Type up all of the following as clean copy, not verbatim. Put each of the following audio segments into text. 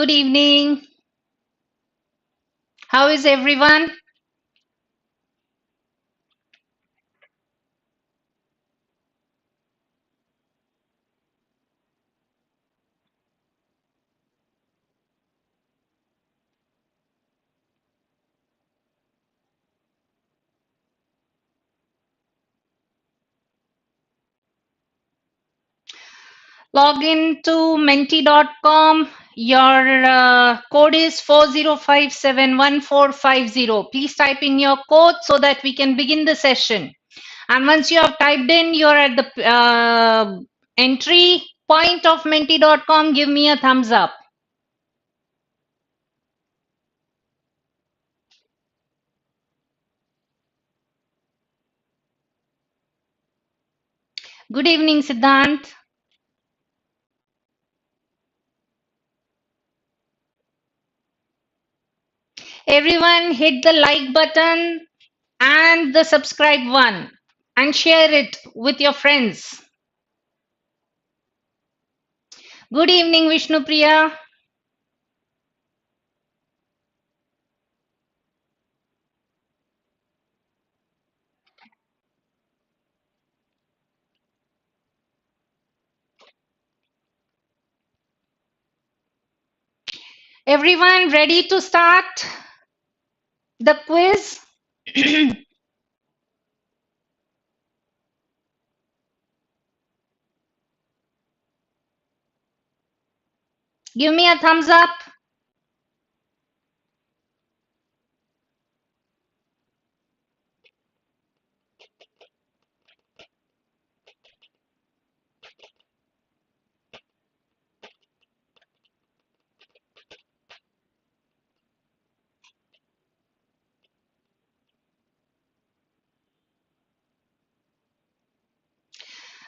Good evening. How is everyone? Log in to menti.com. Your code is 40571450. Please type in your code so that we can begin the session. And once you have typed in, you're at the entry point of menti.com. Give me a thumbs up. Good evening, Siddhant. Everyone hit the like button and the subscribe one and share it with your friends. Good evening, Vishnu Priya. Everyone ready to start the quiz? Give me a thumbs up.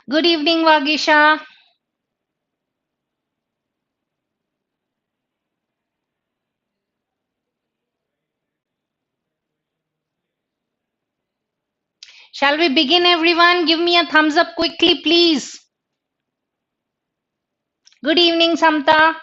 Good evening, Vagisha. Shall we begin, everyone? Give me a thumbs up quickly, please. Good evening, Samta.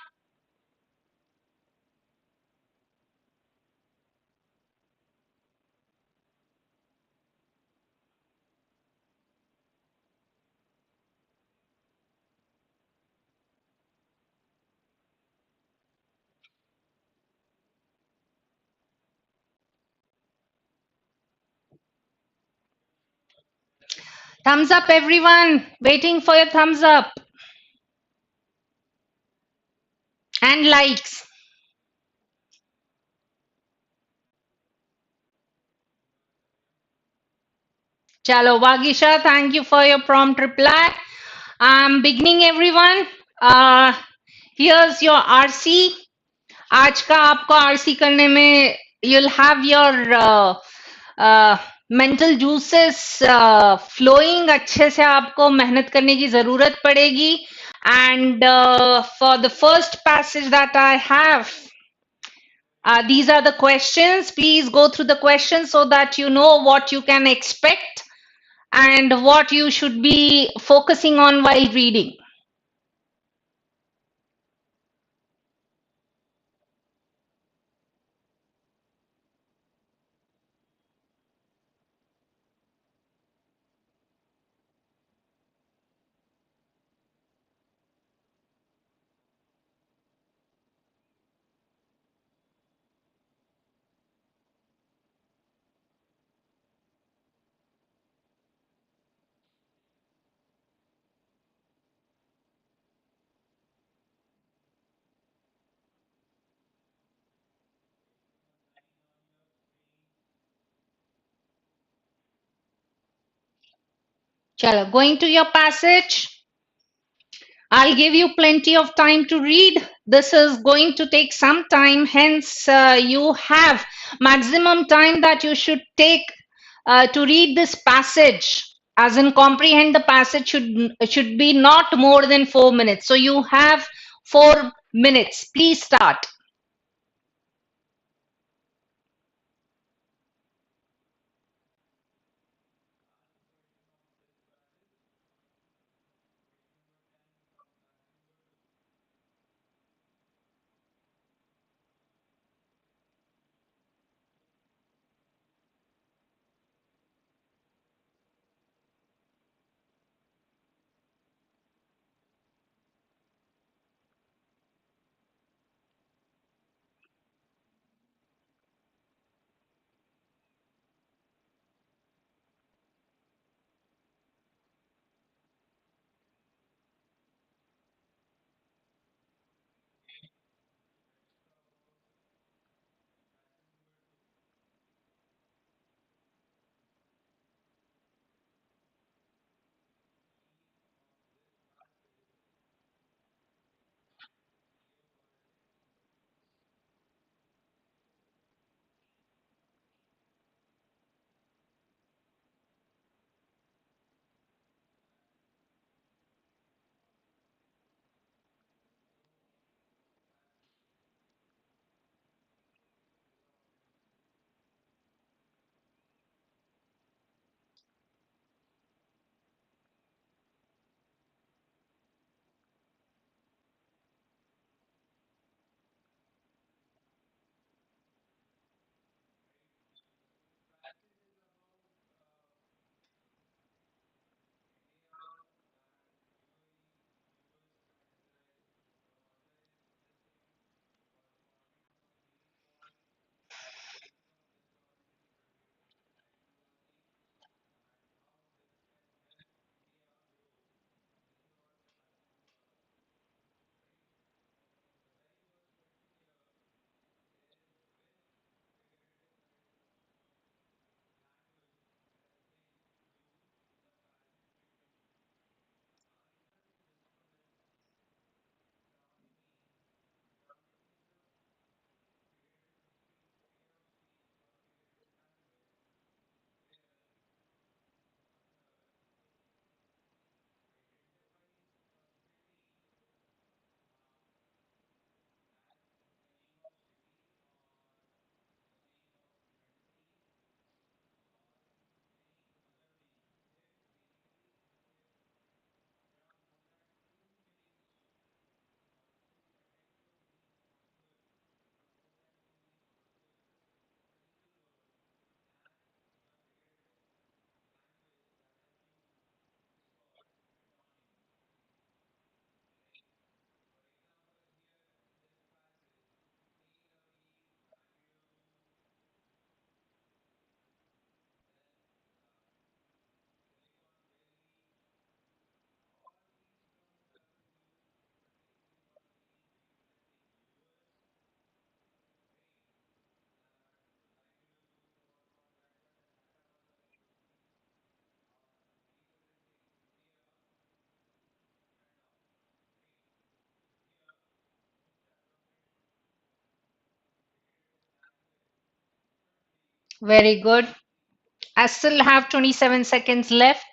Thumbs up, everyone. Waiting for your thumbs up and likes. Chalo, Vagisha, thank you for your prompt reply. I'm beginning, everyone. Here's your RC. आज का आपको RC करने में you'll have your mental juices flowing. अच्छे से आपको मेहनत करने की जरूरत पड़ेगी. And for the first passage that I have, these are the questions. Please go through the questions so that you know what you can expect and what you should be focusing on while reading. Chalo, going to your passage. I'll give you plenty of time to read. This is going to take some time, hence you have maximum time that you should take to read this passage, as in comprehend the passage should be not more than 4 minutes. So you have 4 minutes. Please start. Very good. I still have 27 seconds left.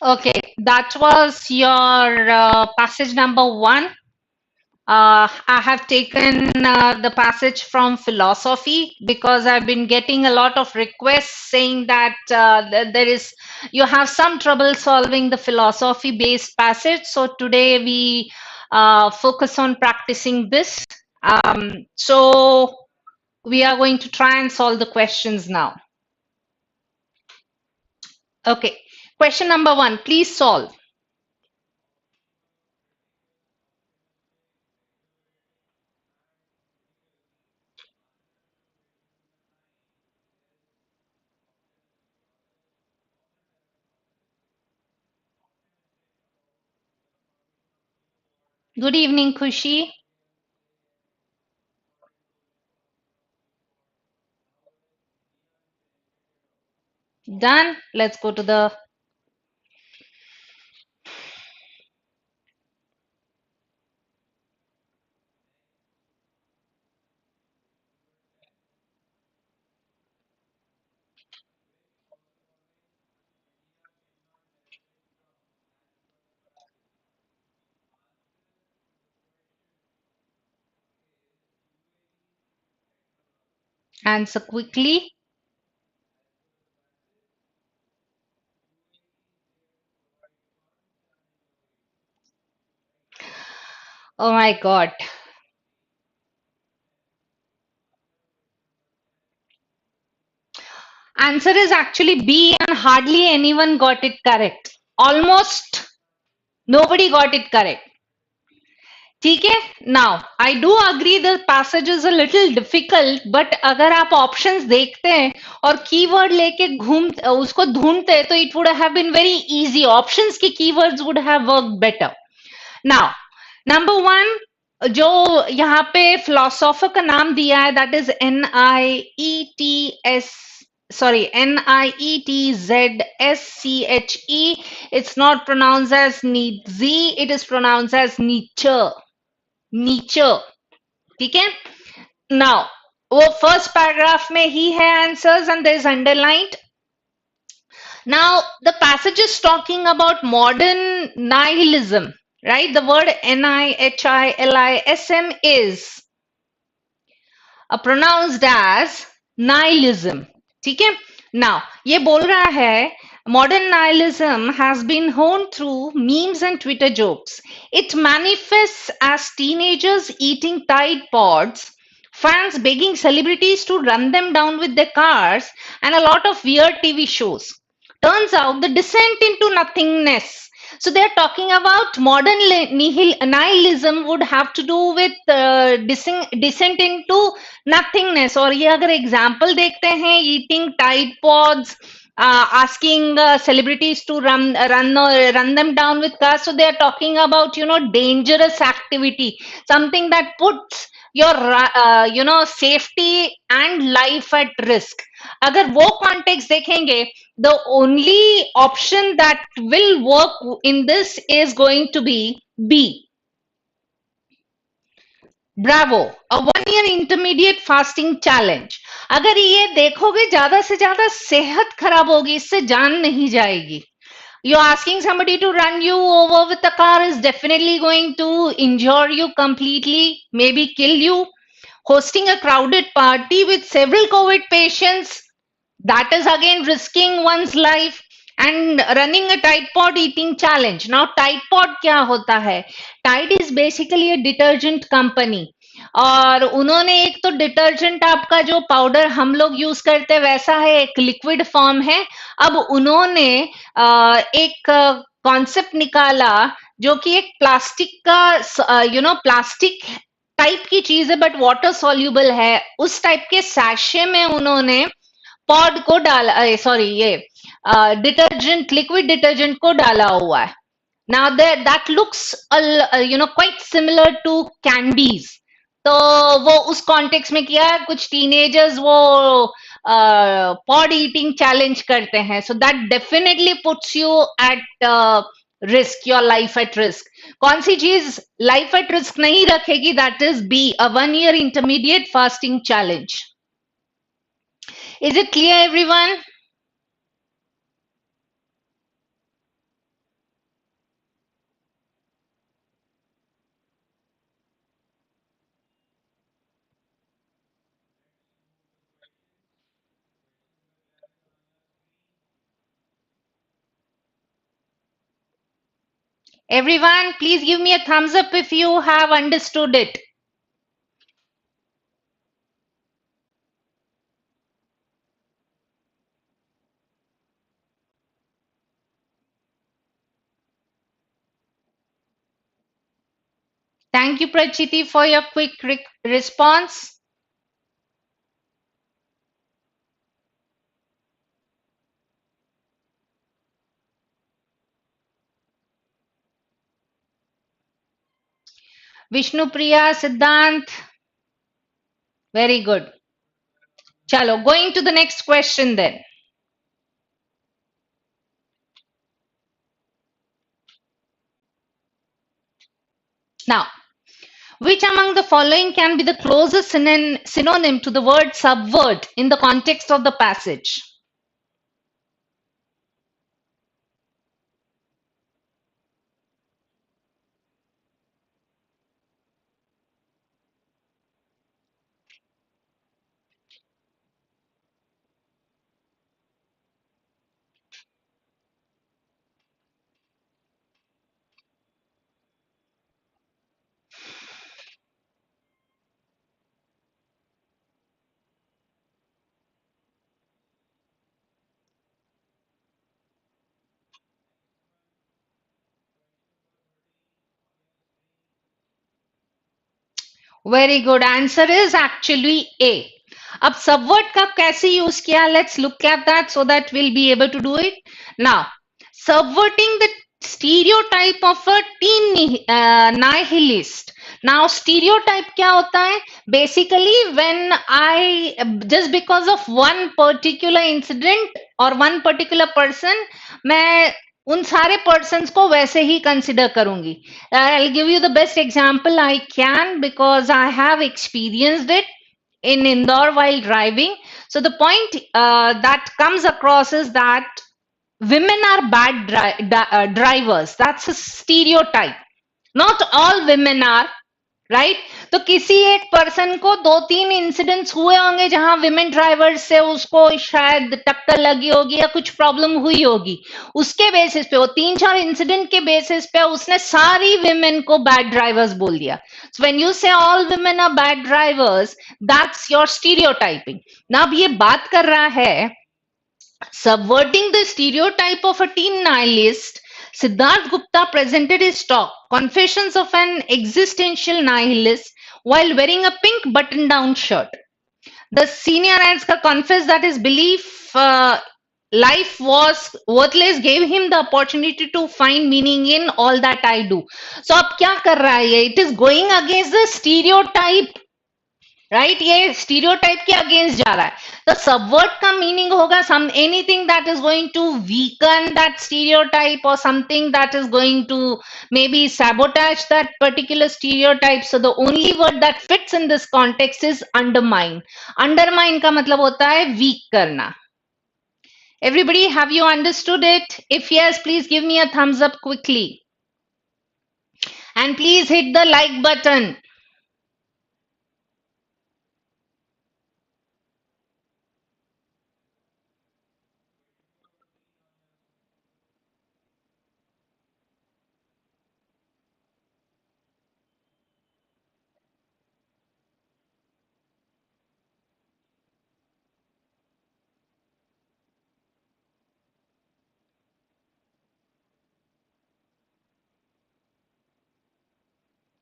Okay, that was your passage number one. I have taken the passage from philosophy because I've been getting a lot of requests saying that there is you have some trouble solving the philosophy-based passage. So today we focus on practicing this. So we are going to try and solve the questions now. Okay, question number one, please solve. Good evening, Kushi. Done. Let's go to the answer quickly. Oh my God. Answer is actually B, and hardly anyone got it correct. Almost nobody got it correct. ठीक है? Now, I do agree the passage is a little difficult, but अगर आप options देखते हैं और keyword लेके उसको ढूंढते हैं तो it would have been very easy. Options के keywords would have worked better. Now, number one, जो यहाँ पे philosopher का नाम दिया है, that is Nietzsche. It's not pronounced as Nietzsche, it is pronounced as Nietzsche. Nietzsche. ठीक है? Now, वो first paragraph में ही है answers and there is underlined. Now, the passage is talking about modern nihilism, right? The word nihilism is pronounced as nihilism. ठीक है? Now, ये बोल रहा है modern nihilism has been honed through memes and Twitter jokes. It manifests as teenagers eating Tide Pods, fans begging celebrities to run them down with their cars, and a lot of weird TV shows. Turns out the descent into nothingness. So they're talking about modern nihilism would have to do with descent into nothingness. और ये अगर example देखते हैं, eating Tide Pods, asking celebrities to run them down with cars. So they are talking about dangerous activity, something that puts your safety and life at risk. अगर वो context देखेंगे, the only option that will work in this is going to be B. Bravo, a 1 year intermediate fasting challenge. अगर ये देखोगे ज्यादा से ज्यादा सेहत खराब होगी, इससे जान नहीं जाएगी. You're asking somebody to run you over with a car is definitely going to injure you completely, maybe kill you. Hosting a crowded party with several COVID patients, that is again risking one's life. And running a Tide Pod eating challenge. Now Tide Pod क्या होता है? Tide is basically a detergent company. और उन्होंने एक तो detergent आपका जो powder हम लोग यूज करते हैं वैसा है, एक लिक्विड फॉर्म है. अब उन्होंने एक कॉन्सेप्ट निकाला जो कि एक प्लास्टिक का प्लास्टिक टाइप की चीज है बट वाटर सॉल्यूबल है, उस टाइप के सैशे में उन्होंने पॉड को डाला, सॉरी ये डिटर्जेंट, लिक्विड डिटर्जेंट को डाला हुआ है. Now that looks quite similar to candies. तो वो उस कॉन्टेक्स्ट में किया, कुछ टीनेजर्स वो पॉड ईटिंग चैलेंज करते हैं, so that definitely puts you at risk, your life at risk. कौन सी चीज लाइफ एट रिस्क नहीं रखेगी? That is B, a 1 year intermediate fasting challenge. Is it clear everyone? Everyone, please give me a thumbs up if you have understood it. Thank you, Prachiti, for your quick response. Vishnu Priya, Siddhant, very good. Chalo, going to the next question then. Now, which among the following can be the closest synonym to the word subvert in the context of the passage? Very good. Answer is actually A. अब subvert का कैसे use किया? Let's look at that so that we'll be able to do it. Now, subverting the stereotype of a teen nihilist. Now, stereotype क्या होता है? Basically, when I just because of one particular incident or one particular person, मैं उन सारे persons को वैसे ही consider करूंगी. I'll give you the best example I can because I have experienced it in Indore while driving. So the point that comes across is that women are bad drivers. That's a stereotype. Not all women are, right. तो किसी एक person को 2-3 incidents हुए होंगे जहां women driver से उसको शायद टक्कर लगी होगी या कुछ प्रॉब्लम हुई होगी, उसके बेसिस पे वो 3-4 इंसिडेंट के बेसिस पे उसने सारी विमेन को बैड ड्राइवर्स बोल दिया. So when you say all women are bad drivers, that's your stereotyping. ना अब ये बात कर रहा है subverting the stereotype of a teen nihilist. Siddharth Gupta presented his talk, Confessions of an Existential Nihilist, while wearing a pink button down shirt. The senior answer confessed that his belief life was worthless gave him the opportunity to find meaning in all that I do. So अब क्या कर रहा है ये? It is going against the stereotype, right. ये stereotype के against जा रहा है. तो सबवर्ट का मीनिंग होगा some anything that is going to weaken that stereotype और something that is going to may be sabotage that particular stereotype. So the only word that fits in this context is undermine. Undermine का मतलब होता है week करना. Everybody, have you understood it? If yes, please give me a thumbs up quickly. And please hit the like button.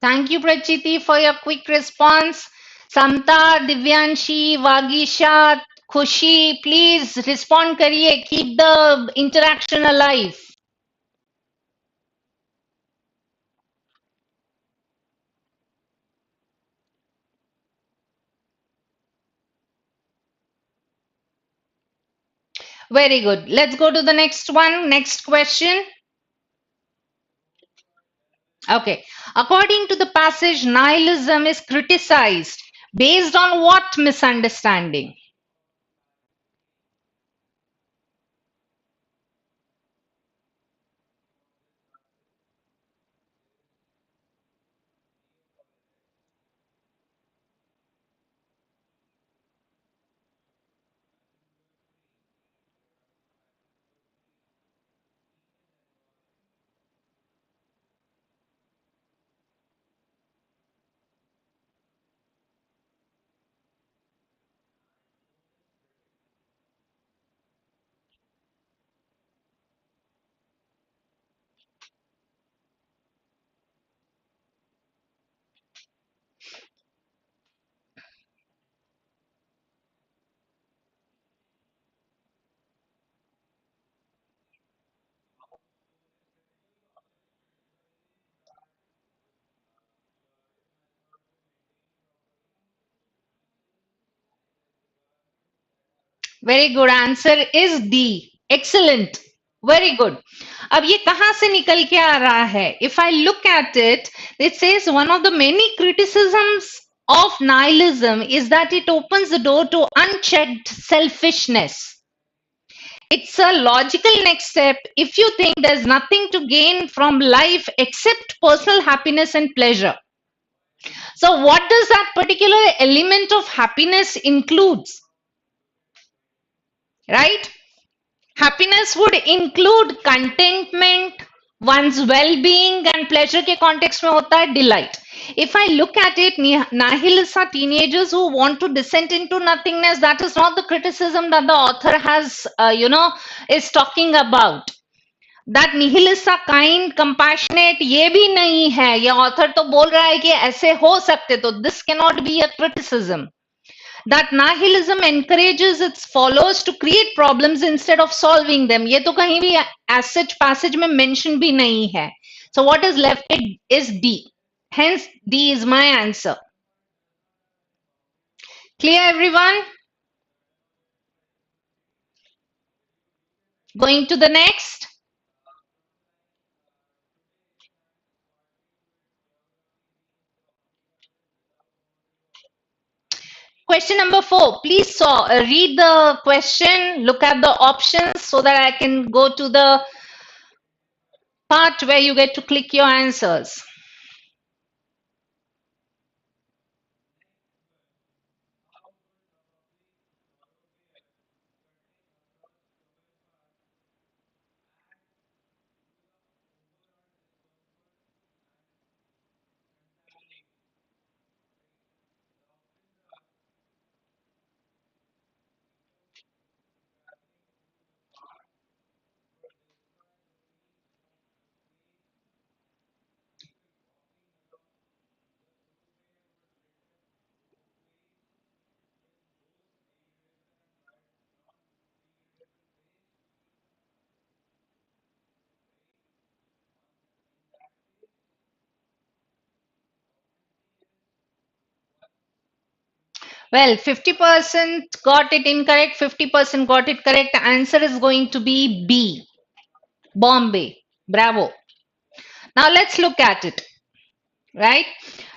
Thank you, Prachiti, for your quick response. Samta, Divyanshi, Vagisha, Khushi, please respond kariye. Keep the interaction alive. Very good. Let's go to the next one. Next question. Okay. According to the passage, nihilism is criticized based on what misunderstanding? Very good. Answer is D. Excellent. Very good. अब ये कहाँ से निकल के आ रहा है? If I look at it, it says one of the many criticisms of nihilism is that it opens the door to unchecked selfishness. It's a logical next step if you think there's nothing to gain from life except personal happiness and pleasure. So what does that particular element of happiness includes? Right? Happiness would include contentment, one's well-being and pleasure के context में होता है delight. If I look at it, nihilists are teenagers who want to descend into nothingness. That is not the criticism that the author has, is talking about. That nihilists are kind, compassionate, ये भी नहीं है. ये author तो बोल रहा है कि ऐसे हो सकते तो this cannot be a criticism. That nihilism encourages its followers to create problems instead of solving them. ये तो कहीं भी as such passage में mention भी नहीं है. So what is left is D. Hence D is my answer. Clear everyone? Going to the next. Question number 4. Please read the question, look at the options so that I can go to the part where you get to click your answers. Well, 50% got it incorrect, 50% got it correct. Answer is going to be B. Bombay. Bravo. Now let's look at it. Right?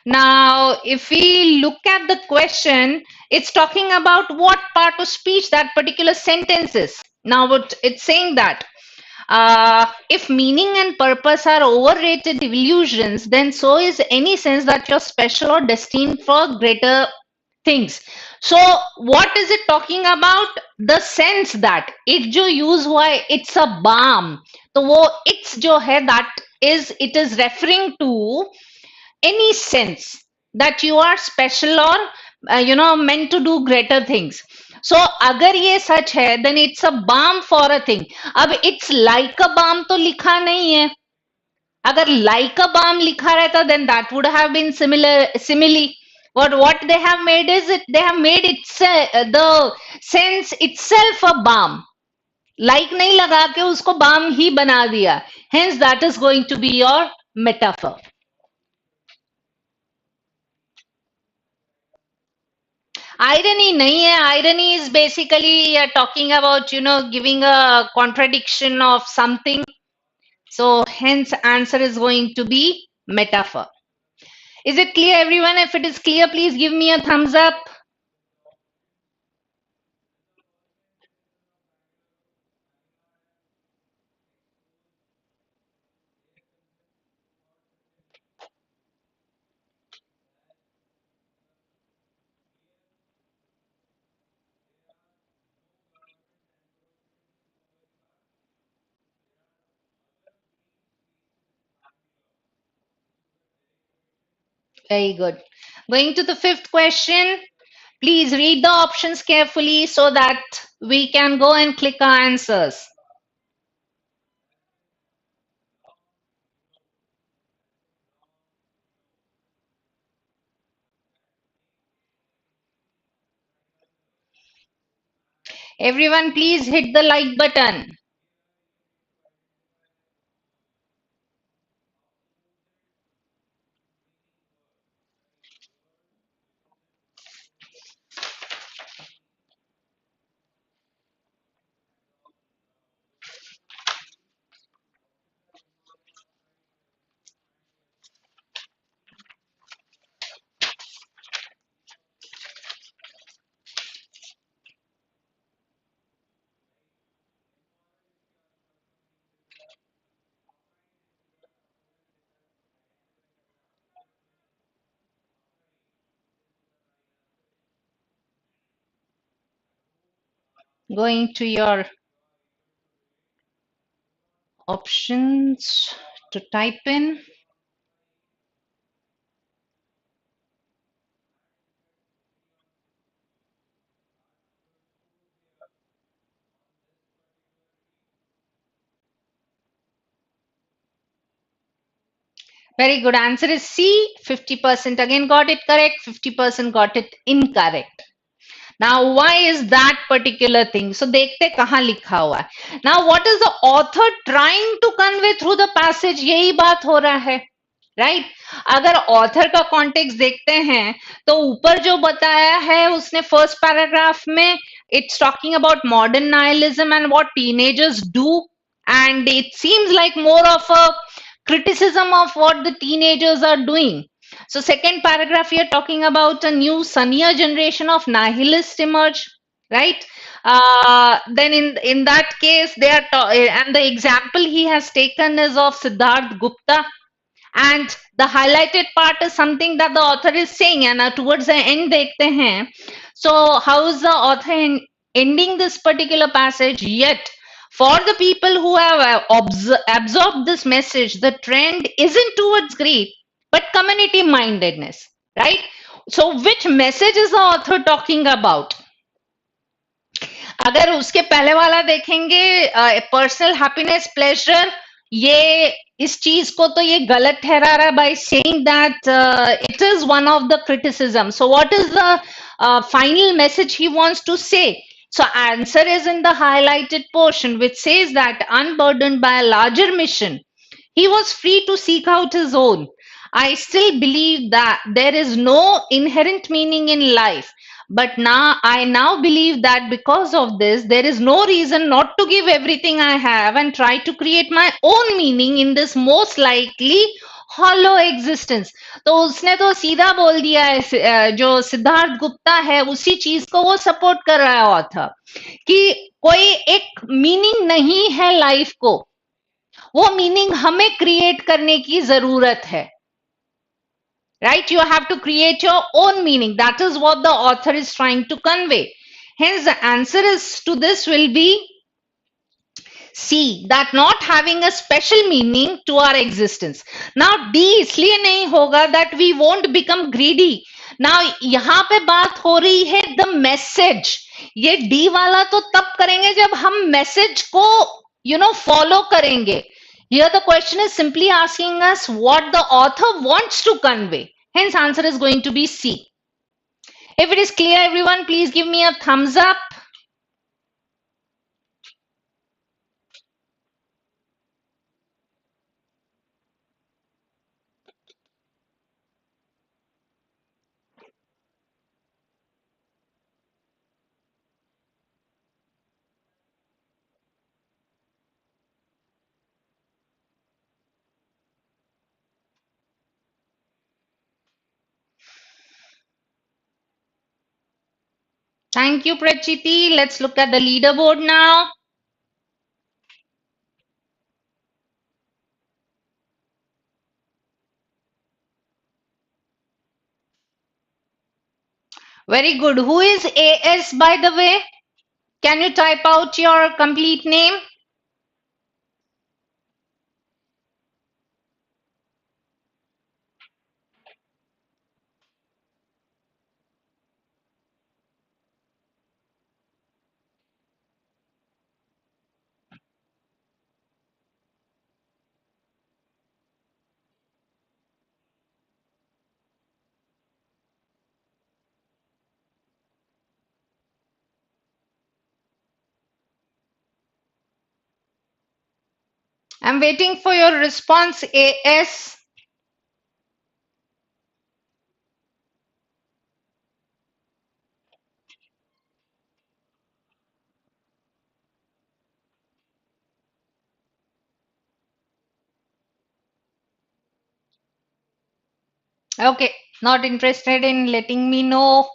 Now, if we look at the question, it's talking about what part of speech that particular sentence is. Now, it's saying that if meaning and purpose are overrated illusions, then so is any sense that you're special or destined for greater things. So what is it talking about? The sense that it जो use हुआ है, it's a balm. तो वो it's जो है that is it is referring to any sense that you are special or meant to do greater things. So अगर ये सच है, then it's a balm for a thing. अब it's like a balm तो लिखा नहीं है. अगर like a balm लिखा रहता then that would have been simile. But what they have made is they have made the sense itself a balm. Like नहीं लगा के उसको balm ही बना दिया. Hence that is going to be your metaphor. Irony nahi hai. Irony is basically talking about, giving a contradiction of something. So hence answer is going to be metaphor. Is it clear, everyone? If it is clear, please give me a thumbs up. Very good. Going to the fifth question. Please read the options carefully so that we can go and click our answers. Everyone, please hit the like button. Going to your options to type in. Very good. Answer is C. 50% again got it correct. 50% got it incorrect. Now, why is that particular thing? So, देखते कहाँ लिखा हुआ है. Now, what is the author trying to convey through the passage? यही बात हो रहा है. राइट अगर ऑथर का कॉन्टेक्स्ट देखते हैं तो ऊपर जो बताया है उसने फर्स्ट पैराग्राफ में it's talking about modern nihilism and what teenagers do and it seems like more of a criticism of what the teenagers are doing. So second paragraph here talking about a new sunnier generation of nihilists emerge, right? Then in that case they are and the example he has taken is of Siddharth Gupta. And the highlighted part is something that the author is saying, and towards the end dekhte hain. So how is the author ending this particular passage? Yet for the people who have absorbed this message, the trend isn't towards greed but community mindedness, right? So which message is the author talking about? अगर उसके पहले वाला देखेंगे personal happiness pleasure, ये इस चीज को तो ये गलत ठहरा रहा है by saying that it is one of the criticism. So what is the final message he wants to say? So answer is in the highlighted portion which says that unburdened by a larger mission, he was free to seek out his own. I still believe that there is no inherent meaning in life. But now I believe that because of this, there is no reason not to give everything I have and try to create my own meaning in this most likely hollow existence. तो उसने तो सीधा बोल दिया है, जो सिद्धार्थ गुप्ता है उसी चीज को वो सपोर्ट कर रहा है ऑथर, कि कोई एक मीनिंग नहीं है लाइफ को, वो मीनिंग हमें क्रिएट करने की जरूरत है. Right? You have to create your own meaning. That is what the author is trying to convey. Hence, the answer is to this will be C, that not having a special meaning to our existence. Now, D इसलिए नहीं होगा that we won't become greedy. Now, यहाँ पे बात हो रही है the message. ये D वाला तो तब करेंगे जब हम मैसेज को follow करेंगे. Here the question is simply asking us what the author wants to convey. Hence answer is going to be C. If it is clear everyone, please give me a thumbs up. Thank you, Prachiti. Let's look at the leaderboard now. Very good. Who is AS, by the way? Can you type out your complete name? I'm waiting for your response, AS. Okay, not interested in letting me know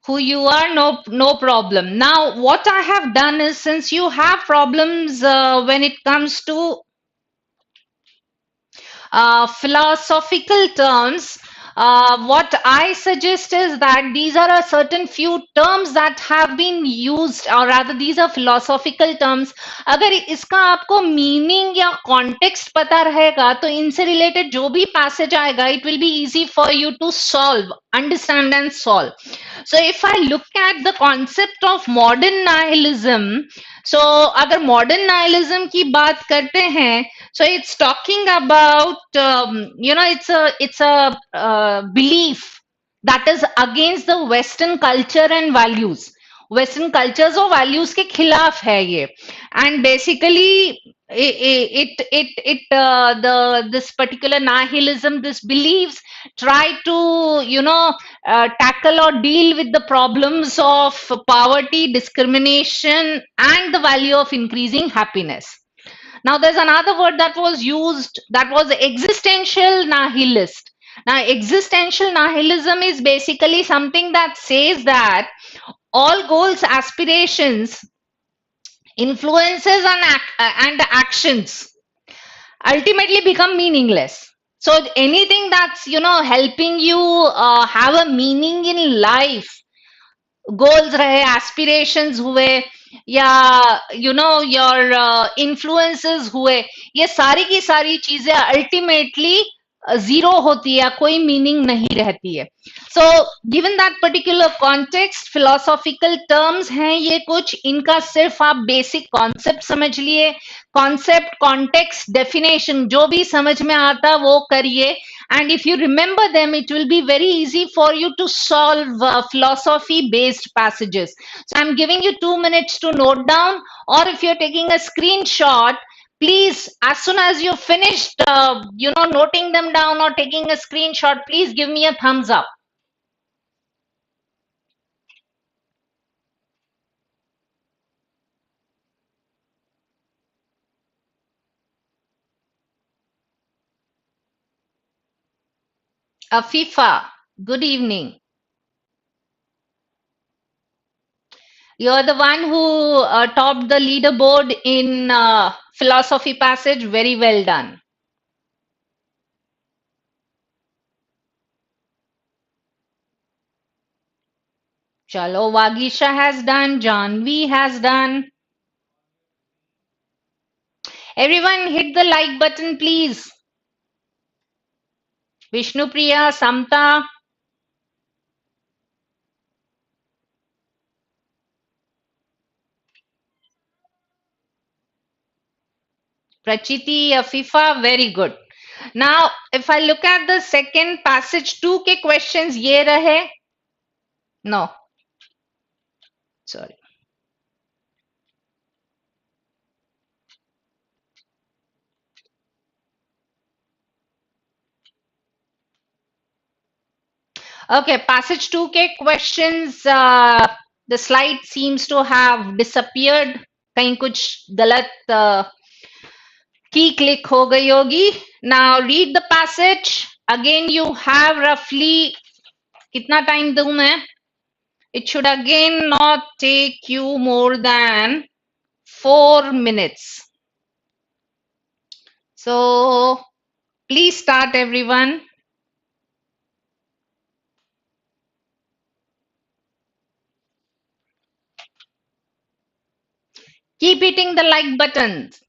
who you are. No problem. Now what I have done is, since you have problems when it comes to philosophical terms, what I suggest is that these are a certain few terms that have been used, or rather these are philosophical terms. अगर इसका आपको meaning या context पता रहेगा तो इनसे related जो भी passage आएगा, it will be easy for you to solve, understand and solve. So if I look at the concept of modern nihilism, so अगर modern nihilism की बात करते हैं, so it's talking about it's a belief that is against the Western culture and values. Western cultures और values के खिलाफ है ये, and basically the this particular nihilism, this beliefs try to tackle or deal with the problems of poverty, discrimination, and the value of increasing happiness. Now, there's another word that was used, that was existential nihilist. Now, existential nihilism is basically something that says that all goals, aspirations, influences, and actions ultimately become meaningless. So, anything that's helping you have a meaning in life, goals रहे, aspirations हुए, या your influences हुए, ये सारी की सारी चीजें ultimately zero होती है, कोई मीनिंग नहीं रहती है. So given that particular context, philosophical terms हैं ये कुछ, इनका सिर्फ आप बेसिक कॉन्सेप्ट समझ लिए. कॉन्सेप्ट, कॉन्टेक्स्ट, डेफिनेशन जो भी समझ में आता वो करिए, and if you remember them, it will be very easy for you to solve philosophy based passages. So I'm giving you 2 minutes to note down, or if you're taking a screenshot, please, as soon as you've finished noting them down or taking a screenshot, please give me a thumbs up. Afifa, good evening. You're the one who topped the leaderboard in philosophy passage. Very well done. Chalo, Vagisha has done, Janvi has done. Everyone hit the like button, please. Vishnupriya, Samta. Prachiti, Afifa, very good. Now, if I look at the second passage 2 के questions ये रहे. No, sorry. Okay, passage 2 के questions, the slide seems to have disappeared. कहीं कुछ गलत की click हो गई होगी. Now read the passage. Again you have roughly कितना time दूं मैं? It should again not take you more than 4 minutes. So please start everyone. Keep hitting the like buttons.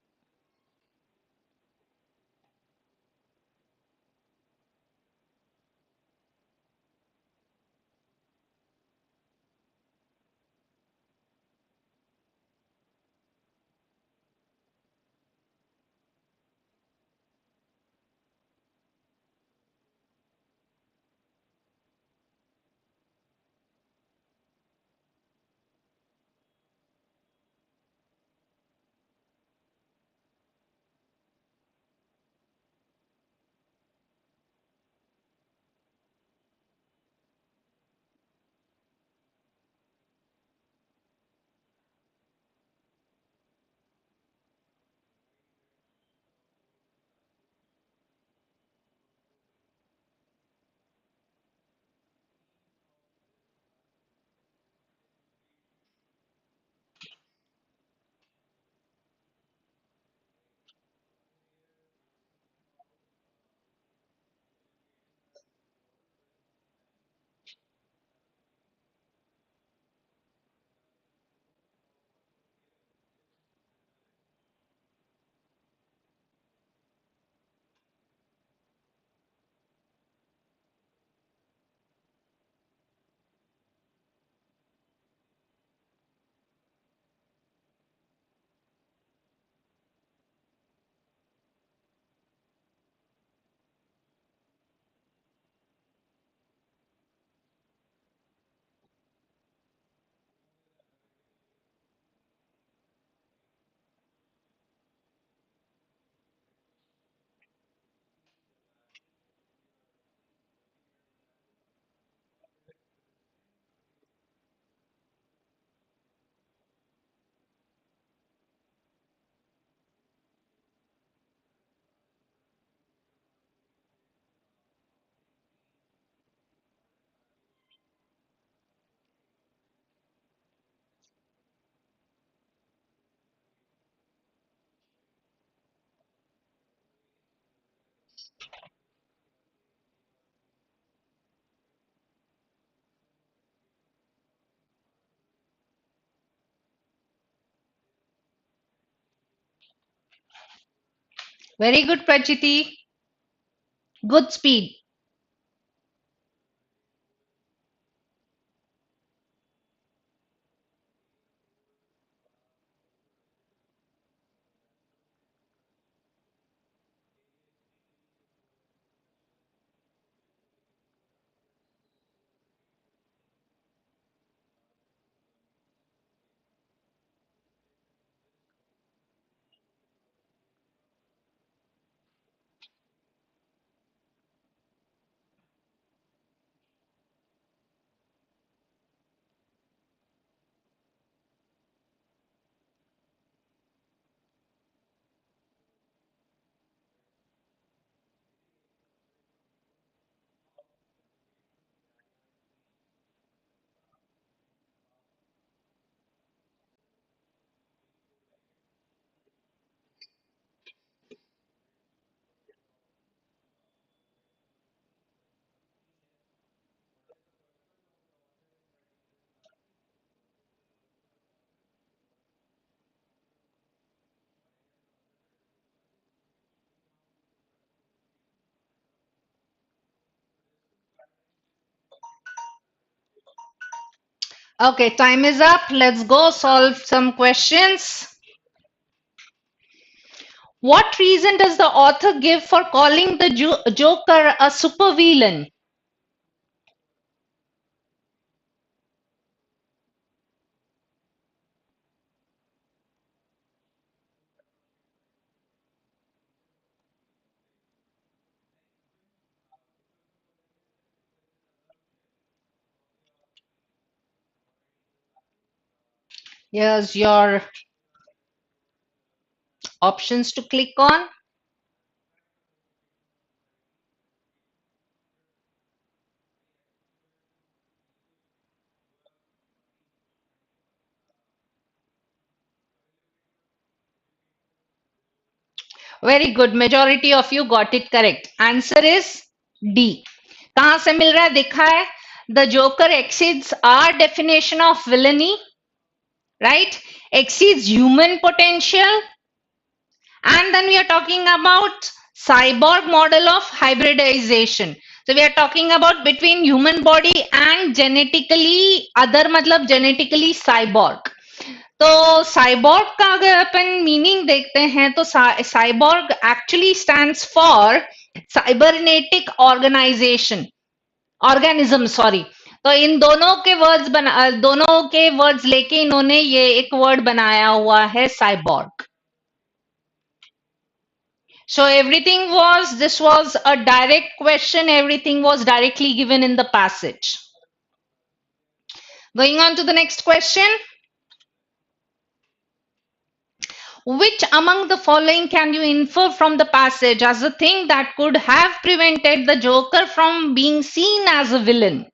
Very good, Prachiti. Good speed. Okay, time is up. Let's go solve some questions. What reason does the author give for calling the Joker a supervillain? Here's your options to click on. Very good. Majority of you got it correct. Answer is D. कहाँ से मिल रहा है? देखा है? The Joker exceeds our definition of villainy, right? Exceeds human potential. And then we are talking about cyborg model of hybridization. So we are talking about between human body and genetically other मतलब genetically cyborg. तो cyborg का अगर अपन meaning देखते हैं तो cyborg actually stands for cybernetic organism sorry. तो इन दोनों के वर्ड्स लेके इन्होंने ये एक वर्ड बनाया हुआ है cyborg. So this was a direct question, everything was directly given in the passage. Going on to the next question. Which among the following can you infer from the passage as a thing that could have prevented the Joker from being seen as a villain?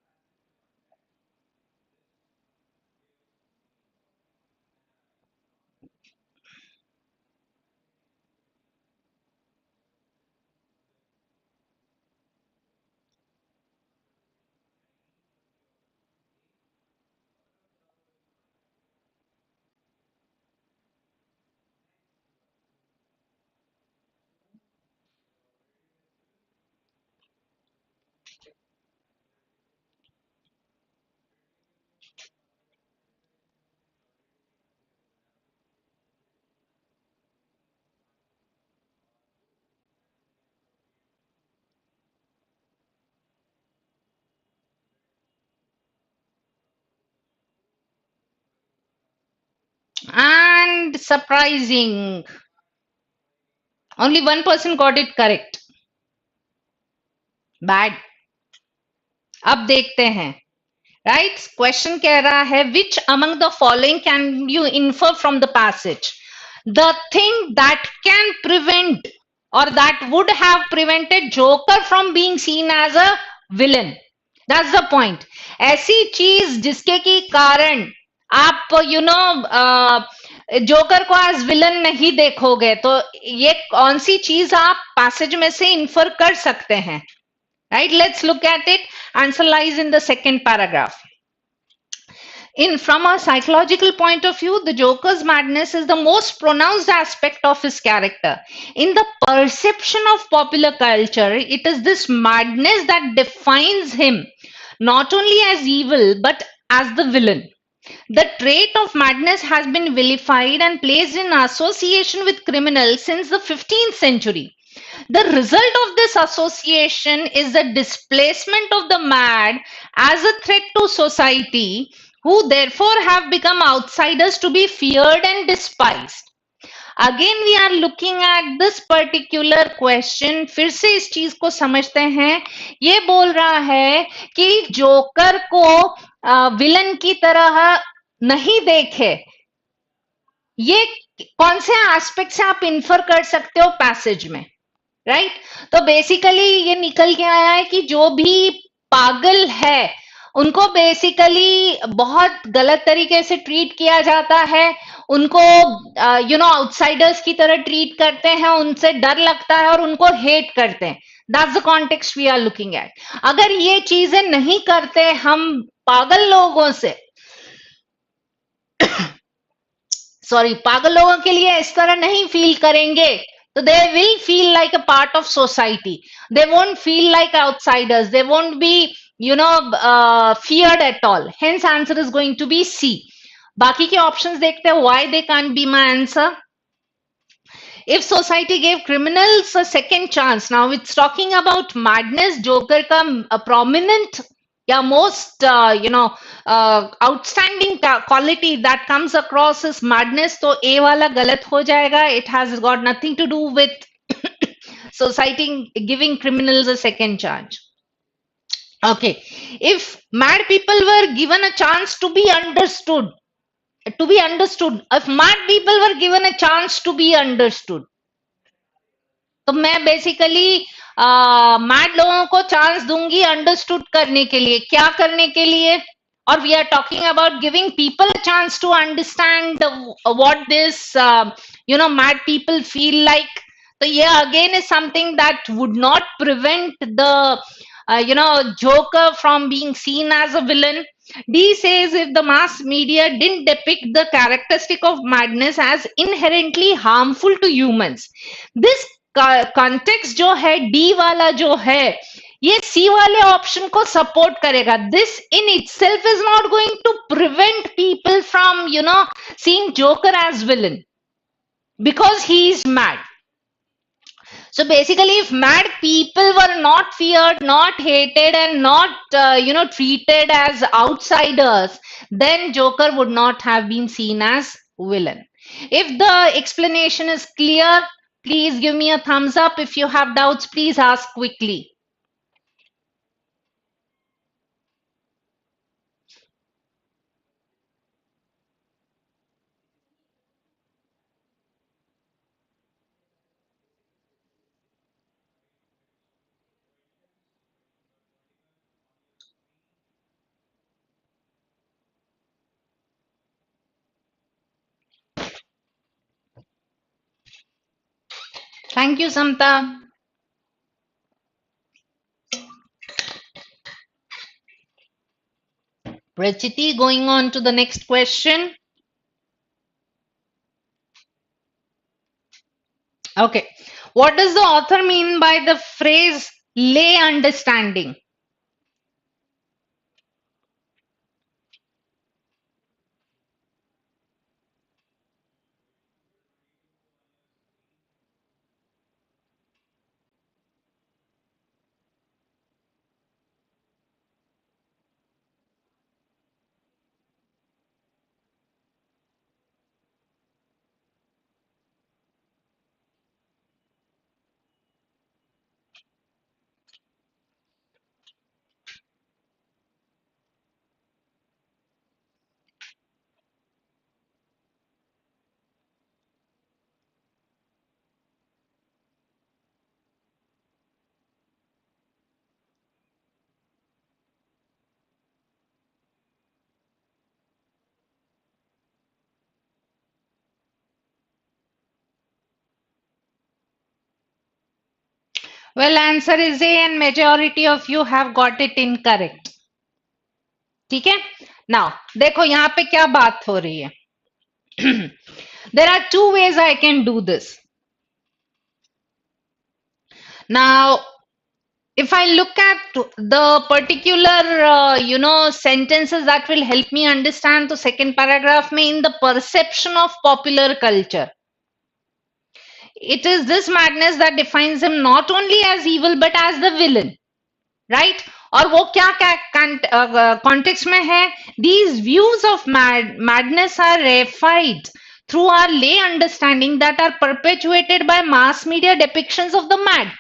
And surprising, only one person got it correct. Bad. अब देखते हैं. Right? Question कह रहा है which among the following can you infer from the passage? The thing that can prevent or that would have prevented Joker from being seen as a villain. That's the point. ऐसी चीज जिसके की कारण आप joker को as villain नहीं देखोगे तो ये कौन सी चीज आप पैसेज में से इन्फर कर सकते हैं. Right? Let's look at it. Answer lies in the second paragraph. From a psychological point of view, the Joker's madness is the most pronounced aspect of his character. In the perception of popular culture, it is this madness that defines him, not only as evil, but as the villain. The trait of madness has been vilified and placed in association with criminals since the 15th century. The result of this association is the displacement of the mad as a threat to society, who therefore have become outsiders to be feared and despised. Again we are looking at this particular question. फिर से इस चीज को समझते हैं. ये बोल रहा है कि जोकर को विलन की तरह नहीं देखे. ये कौन से एस्पेक्ट से आप इन्फर कर सकते हो पैसेज में, राइट? तो बेसिकली ये निकल के आया है कि जो भी पागल है उनको बेसिकली बहुत गलत तरीके से ट्रीट किया जाता है. उनको आउटसाइडर्स की तरह ट्रीट करते हैं, उनसे डर लगता है और उनको हेट करते हैं. That's the context we are looking at. अगर ये चीजें नहीं करते हम पागल लोगों से सॉरी पागल लोगों के लिए इस तरह नहीं फील करेंगे तो they will feel like a part of society. They won't feel like outsiders. They won't be feared at all. Hence answer is going to be C. बाकी के options देखते हैं. Why they can't be my answer? if society gave criminals a second chance, now it's talking about madness. Joker ka a prominent या most outstanding quality that comes across is madness, तो A वाला गलत हो जाएगा. It has got nothing to do with society giving criminals a second chance. Okay, if mad people were given a chance to be understood, if mad people were given a chance to be understood, तो मैं basically mad लोगों को chance दूंगी understood करने के लिए. क्या करने के लिए? और we are talking about giving people a chance to understand what this mad people feel like. तो ये again is something that would not prevent the Joker from being seen as a villain. D says if the mass media didn't depict the characteristic of madness as inherently harmful to humans, this context जो है D वाला जो है ये C वाले option को support करेगा. This in itself is not going to prevent people from seeing Joker as villain because he is mad. So basically, if mad people were not feared, not hated, and not treated as outsiders, then Joker would not have been seen as villain. If the explanation is clear, please give me a thumbs up. If you have doubts, please ask quickly. Thank you, Samta. Prachiti, going on to the next question. Okay. What does the author mean by the phrase lay understanding? Well, answer is A and majority of you have got it incorrect. ठीक है? Now, देखो यहाँ पे क्या बात हो रही है. There are two ways I can do this. Now, if I look at the particular, sentences that will help me understand the second paragraph में in the perception of popular culture. It is this madness that defines him not only as evil but as the villain. Right? और वो क्या context में है? These views of madness are reified through our lay understanding that are perpetuated by mass media depictions of the mad.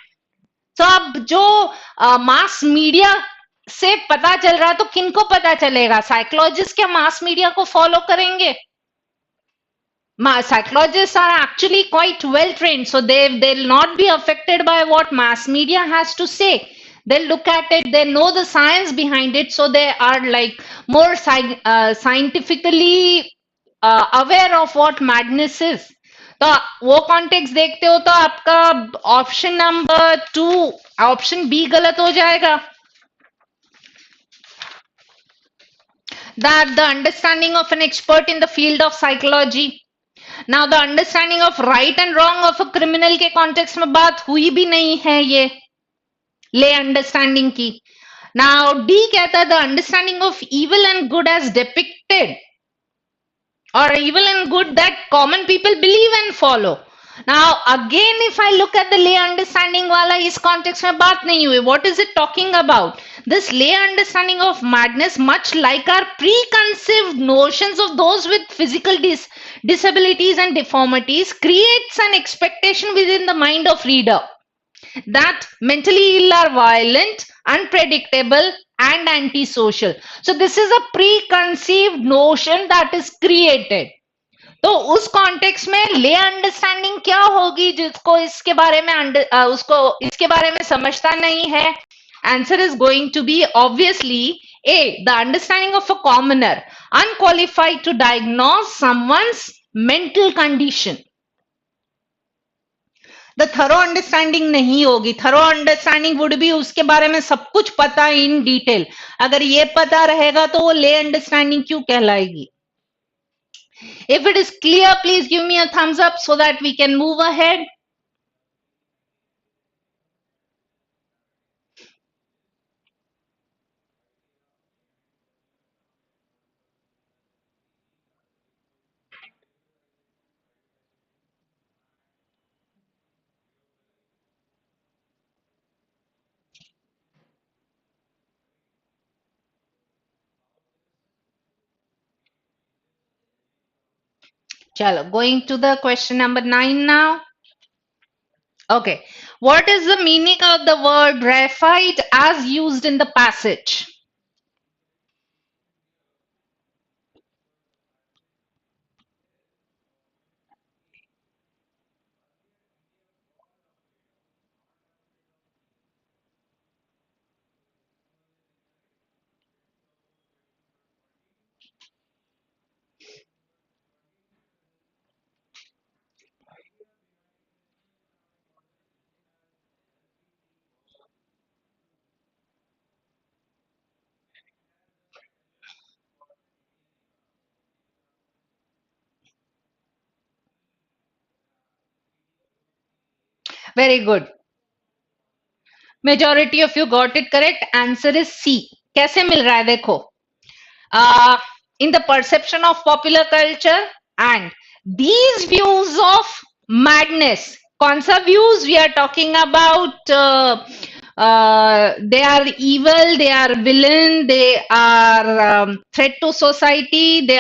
तो अब जो mass media से पता चल रहा तो किनको पता चलेगा? साइकोलॉजिस्ट क्या मास मीडिया को फॉलो करेंगे? Psychologists are actually quite well trained, so they'll not be affected by what mass media has to say. They look at it, they know the science behind it, so they are like more scientifically aware of what madness is. तो वो context देखते हो तो आपका option number 2 option B गलत हो जाएगा. That the understanding of an expert in the field of psychology. Now the understanding of right and wrong of a criminal के कॉन्टेक्स्ट में बात हुई भी नहीं है ये ले अंडरस्टैंडिंग की. Now D कहता है the understanding of evil and good as depicted or evil and good that common people believe and follow. Now again, if I look at the lay understanding वाला, इस context में बात नहीं हुई. What is it talking about? This lay understanding of madness, much like our preconceived notions of those with physical disabilities and deformities, creates an expectation within the mind of reader that mentally ill are violent, unpredictable, and antisocial. So this is a preconceived notion that is created. तो उस context में ले understanding क्या होगी जिसको इसके बारे में उसको इसके बारे में समझता नहीं है. Answer is going to be obviously a the understanding of a commoner unqualified to diagnose someone's mental condition. The thorough understanding नहीं होगी. थरो अंडरस्टैंडिंग वुड बी उसके बारे में सब कुछ पता इन डिटेल. अगर ये पता रहेगा तो वो ले अंडरस्टैंडिंग क्यों कहलाएगी? If it is clear, please give me a thumbs up so that we can move ahead. Chalo, going to the question number 9 now. Okay. What is the meaning of the word graphite as used in the passage? Very good. Majority of you got it correct. Answer is C. कैसे मिल रहा है देखो. In the perception of popular culture and these views of madness. कौन सा views we are talking about? They are evil, they are villain, they are threat to society, they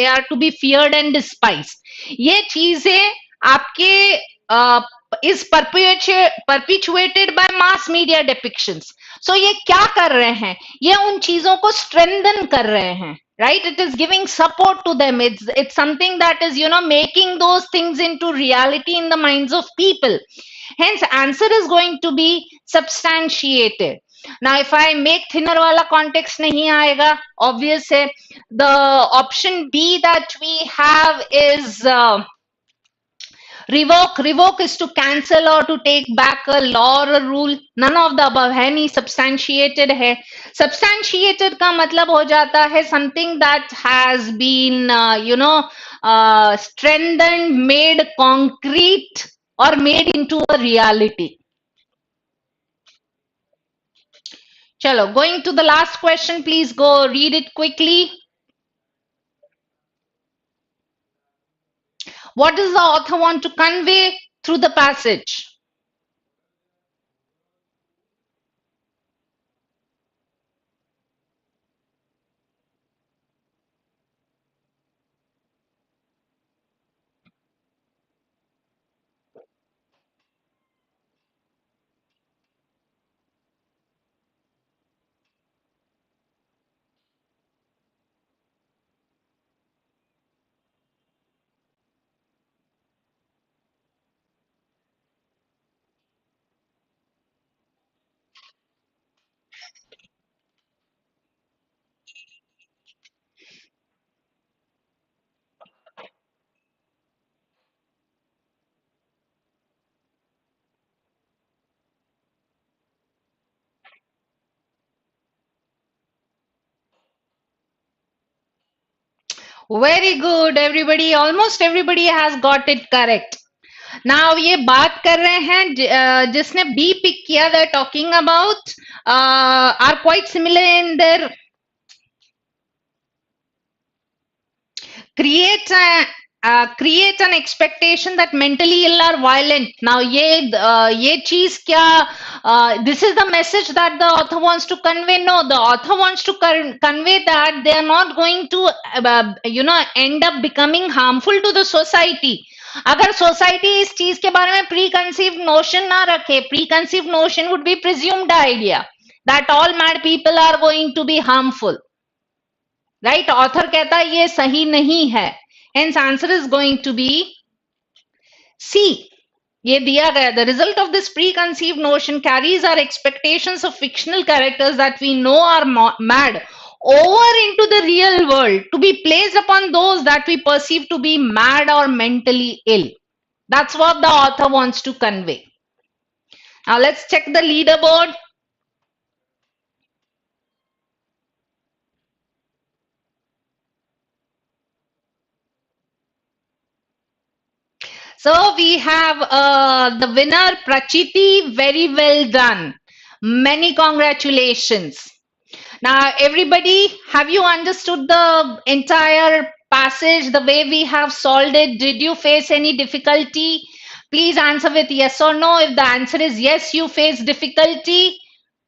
are to be feared and despised. ये चीजें आपके is perpetuated by mass media depictions. So ये क्या कर रहे हैं? ये उन चीजों को strengthen कर रहे हैं. Right? It is giving support to them. It's something that is, making those things into reality in the minds of people. Hence, answer is going to be substantiated. Now, if I make thinner wala context nahi aayega, obvious hai. The option B that we have is revoke. Revoke is to cancel or to take back a law or a rule. None of the above है नहीं. Substantiated है. Substantiated का मतलब हो जाता है something that has been strengthened, made concrete or made into a reality. Chalo, going to the last question, please go read it quickly. What does the author want to convey through the passage? Very good, everybody. Almost everybody has got it correct. Now ये बात कर रहे हैं जिसने B pick किया, they're talking about are quite similar in their create create an expectation that mentally ill are violent. Now, ye cheez kya? This is the message that the author wants to convey. No, the author wants to convey that they are not going to, end up becoming harmful to the society. अगर society इस चीज के बारे में pre conceive notion ना रखे, preconceive notion would be presumed idea that all mad people are going to be harmful, right? Author कहता है ये सही नहीं है, hence answer is going to be C. ये दिया गया, the result of this preconceived notion carries our expectations of fictional characters that we know are mad over into the real world to be placed upon those that we perceive to be mad or mentally ill. That's what the author wants to convey. Now let's check the leaderboard. So we have the winner, Prachiti. Very well done. Many congratulations. Now, everybody, have you understood the entire passage, the way we have solved it? Did you face any difficulty? Please answer with yes or no. If the answer is yes, you face difficulty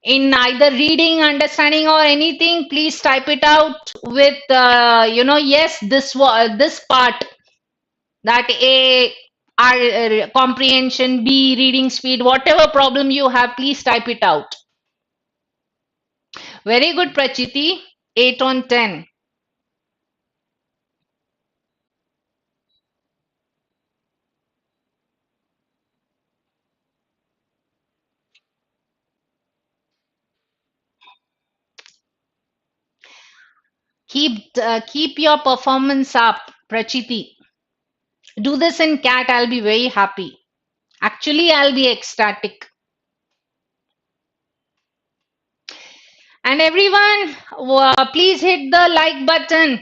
in either reading, understanding, or anything, please type it out with, yes, this part, that A, comprehension, B, reading speed, whatever problem you have, please type it out. Very good, Prachiti. 8 on 10. Keep your performance up, Prachiti. Do this in CAT. I'll be very happy. Actually, I'll be ecstatic. And everyone, please hit the like button.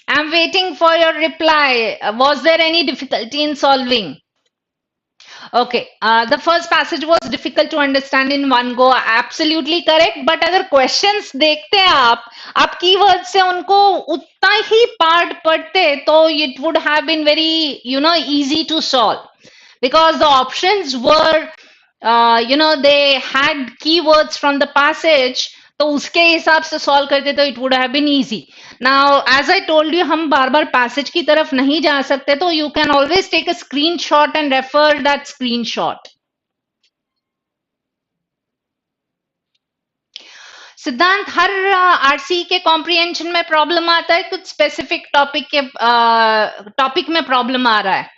I'm waiting for your reply. Was there any difficulty in solving? Okay, the first passage was difficult to understand in one go. Absolutely correct. But अगर questions देखते आप keywords से उनको उतना ही part पढ़ते तो it would have been very easy to solve, because the options were they had keywords from the passage, तो उसके हिसाब से solve करते तो it would have been easy. Now, as I told you, हम बार बार passage की तरफ नहीं जा सकते, तो you can always take a screenshot and refer that screenshot. सिद्धांत, हर आरसी के कॉम्प्रिहेंशन में प्रॉब्लम आता है, कुछ स्पेसिफिक टॉपिक में प्रॉब्लम आ रहा है?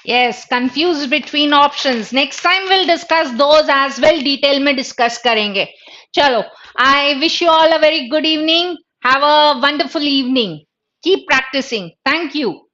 Yes, confused between options. Next time we'll discuss those as well. Detail में discuss करेंगे. चलो, I wish you all a very good evening. Have a wonderful evening. Keep practicing. Thank you.